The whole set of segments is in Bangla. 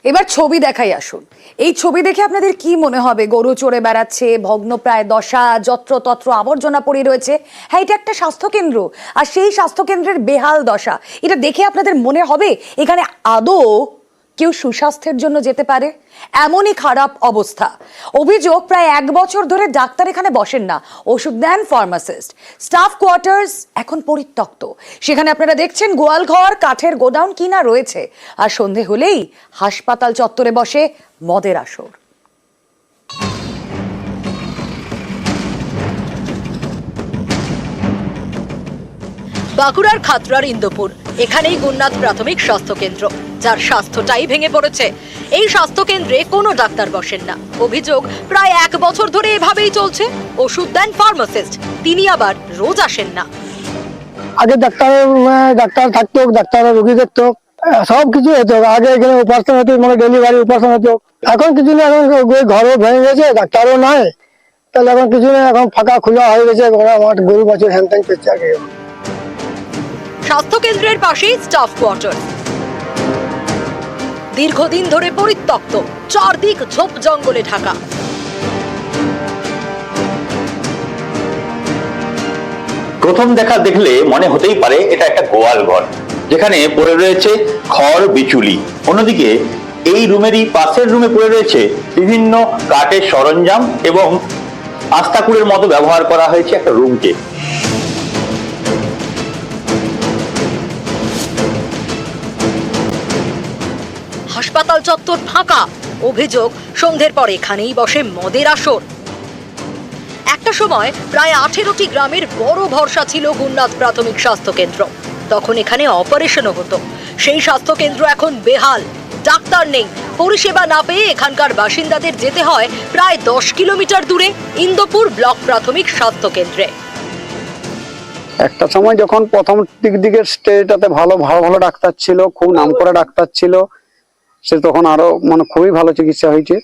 এবার ছবি দেখাই আসুন। এই ছবি দেখে আপনাদের কি মনে হবে? গরু চড়ে বেড়াচ্ছে, ভগ্নপ্রায় দশা, যত্রতত্র আবর্জনা পড়ে রয়েছে। হ্যাঁ, এটা একটা স্বাস্থ্যকেন্দ্র, আর সেই স্বাস্থ্যকেন্দ্রের বেহাল দশা। এটা দেখে আপনাদের মনে হবে এখানে আদৌ কেউ সুস্বাস্থ্যের জন্য যেতে পারে? এমনই খারাপ অবস্থা। অভিযোগ, প্রায় 1 বছর ধরে ডাক্তার এখানে বসেন না, ওষুধ দেন ফার্মাসিস্ট। স্টাফ কোয়ার্টার্স এখন পরিত্যক্ত। সেখানে আপনারা দেখছেন গোয়ালঘর, কাঠের গোডাউন কিনা রয়েছে। আর সন্ধে হলেই হাসপাতাল চত্বরে বসে মদের আসর। বাঁকুড়ার খাতড়ার ইন্দোপুর, এখানেই গুণনাথ প্রাথমিক স্বাস্থ্য কেন্দ্র, যার স্বাস্থ্যটাই ভেঙে পড়েছে। এই স্বাস্থ্য কেন্দ্রে কোনো ডাক্তার বসেন না। অভিযোগ, প্রায় 1 বছর ধরে এভাবেই চলছে। ওষুধ দেন ফার্মাসিস্ট, তিনি আবার রোজ আসেন না। আগে ডাক্তার থাকতো, ডাক্তার রোগী দেখতো, সবকিছু হতো। আগে এখানে অপারেশন হতো, মানে ডেলিভারি অপারেশন হতো। এখন কিছু নেই, এখন ঘরও ভেঙে গেছে, ডাক্তারও নাই। তাহলে এখন কিছু নেই, এখন ফাঁকা খোলা হয়ে গেছে, গরু বাছুর হ্যান ত্যান করছে। আগে স্বাস্থ্য কেন্দ্রের পাশেই স্টাফ কোয়ার্টার, দীর্ঘদিন ধরে পরিত্যক্ত, চারদিক ঝোপ জঙ্গলে ঢাকা। প্রথম দেখা দেখলে মনে হতেই পারে এটা একটা গোয়াল ঘর, যেখানে পড়ে রয়েছে খড় বিচুলি। অন্যদিকে এই রুমেরই পাশের রুমে পড়ে রয়েছে বিভিন্ন কাঠের সরঞ্জাম এবং আস্তাকুড়ের মতো ব্যবহার করা হয়েছে একটা রুমকে। হাসপাতাল চত্বর ফাঁকা। অভিযোগ, সন্ধ্যের পর এখানেই বসে মদের আসর। একটা সময় প্রায় 18টি গ্রামের বড় ভরসা ছিল গুণনাথ প্রাথমিক স্বাস্থ্য কেন্দ্র। তখন এখানে অপারেশনও হতো। সেই স্বাস্থ্য কেন্দ্র এখন বেহাল, ডাক্তার নেই। পরিষেবা না পেয়ে এখানকার বাসিন্দাদের যেতে হয় প্রায় 10 কিলোমিটার দূরে ইন্দোপুর ব্লক প্রাথমিক স্বাস্থ্য কেন্দ্রে। একটা সময় যখন প্রথম দিকের স্টেজটাতে ভালো ভালো ভালো ডাক্তার ছিল, খুব নামকরা ডাক্তার ছিল, সে তখন আরো মানে খুবই ভালো চিকিৎসা হয়েছে।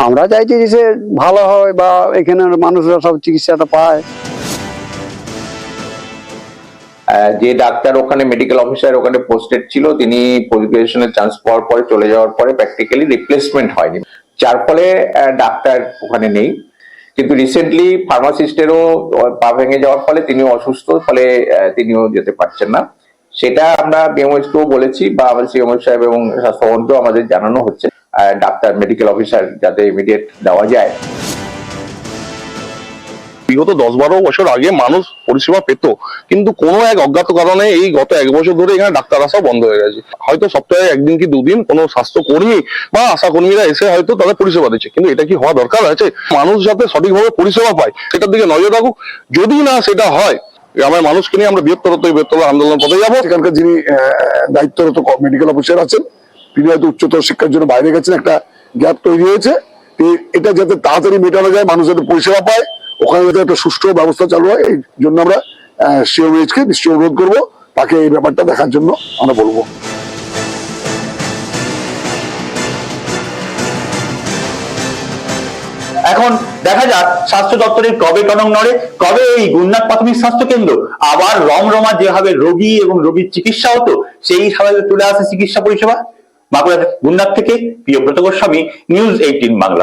আমরা চাইছি যে সে ভালো হয় বা এখানের মানুষরা সব চিকিৎসাটা পায়। যে ডাক্তার ওখানে মেডিকেল অফিসার ওখানে পোস্টেড ছিল, তিনি পরিবেশনের চান্স পাওয়ার পরে চলে যাওয়ার পরে প্র্যাকটিক্যালি রিপ্লেসমেন্ট হয়নি, যার ফলে ডাক্তার ওখানে নেই। কিন্তু রিসেন্টলি ফার্মাসিস্টেরও পা ভেঙে যাওয়ার ফলে তিনিও অসুস্থ, ফলে তিনিও যেতে পারছেন না। সেটা আমরা বিএমএসকেও বলেছি বা আমাদের সিএমএস সাহেব এবং স্বাস্থ্যমন্ত্রীও আমাদের জানানো হচ্ছে ডাক্তার মেডিকেল অফিসার যাতে ইমিডিয়েট দেওয়া যায়। বিগত 10-12 বছর আগে মানুষ পরিষেবা পেত, কিন্তু কোনো এক অজ্ঞাত কারণে এই গত 1 বছর ধরে এখানে ডাক্তার আসা বন্ধ হয়ে গেছে। হয়তো সপ্তাহে 1 দিন কি 2 দিন কোনো স্বাস্থ্যকর্মী বা আশাকর্মীরা এসে হয়তো তাদের পরিষেবা দিচ্ছে, কিন্তু এটা কি হওয়া দরকার আছে? মানুষ যাতে সঠিকভাবে পরিষেবা পায় সেটার দিকে নজর রাখুক। যদি না সেটা হয়, গ্রামের মানুষকে নিয়ে আমরা বৃহত্তর আন্দোলন পথে যাবো। এখানকার যিনি দায়িত্বরত মেডিকেল অফিসার আছেন, তিনি হয়তো উচ্চতর শিক্ষার জন্য বাইরে গেছেন, একটা গ্যাপ তৈরি হয়েছে। এটা যাতে তাড়াতাড়ি মেটানো যায়, মানুষ যাতে পরিষেবা পায়, ওখানে যাতে একটা সুষ্ঠু ব্যবস্থা চালু হয়, এই জন্য আমরা সিএমএইচকে নিশ্চয়ই অনুরোধ করবো, তাকে এই ব্যাপারটা দেখার জন্য আমরা বলবো। এখন দেখা যাক স্বাস্থ্য দপ্তরের কবে টনক নড়ে, কবে এই গুণনাথ প্রাথমিক স্বাস্থ্য কেন্দ্র আবার রমরমা যেভাবে রোগী এবং রোগীর চিকিৎসা হতো সেই হিসাবে চলে আসে চিকিৎসা পরিষেবা। বাঁকুড়া গুণনাথ থেকে প্রিয়ব্রত গোস্বামী, নিউজ 18 বাংলা।